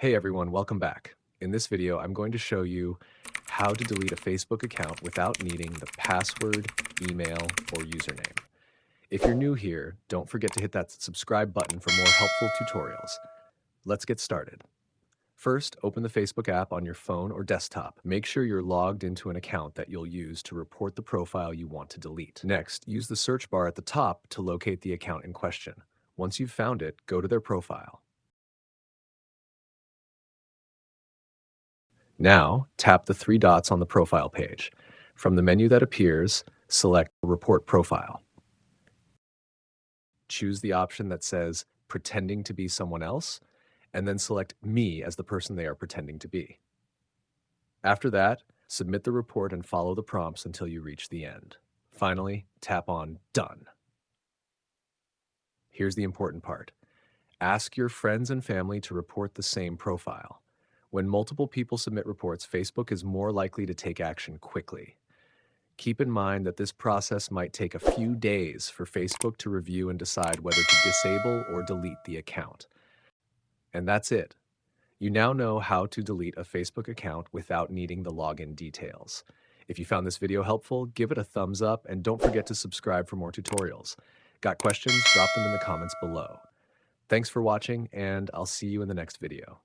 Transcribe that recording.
Hey everyone, welcome back. In this video, I'm going to show you how to delete a Facebook account without needing the password, email, or username. If you're new here, don't forget to hit that subscribe button for more helpful tutorials. Let's get started. First, open the Facebook app on your phone or desktop. Make sure you're logged into an account that you'll use to report the profile you want to delete. Next, use the search bar at the top to locate the account in question. Once you've found it, go to their profile. Now, tap the three dots on the profile page. From the menu that appears, select Report Profile. Choose the option that says Pretending to be someone else, and then select Me as the person they are pretending to be. After that, submit the report and follow the prompts until you reach the end. Finally, tap on Done. Here's the important part. Ask your friends and family to report the same profile. When multiple people submit reports, Facebook is more likely to take action quickly. Keep in mind that this process might take a few days for Facebook to review and decide whether to disable or delete the account. And that's it. You now know how to delete a Facebook account without needing the login details. If you found this video helpful, give it a thumbs up and don't forget to subscribe for more tutorials. Got questions? Drop them in the comments below. Thanks for watching, and I'll see you in the next video.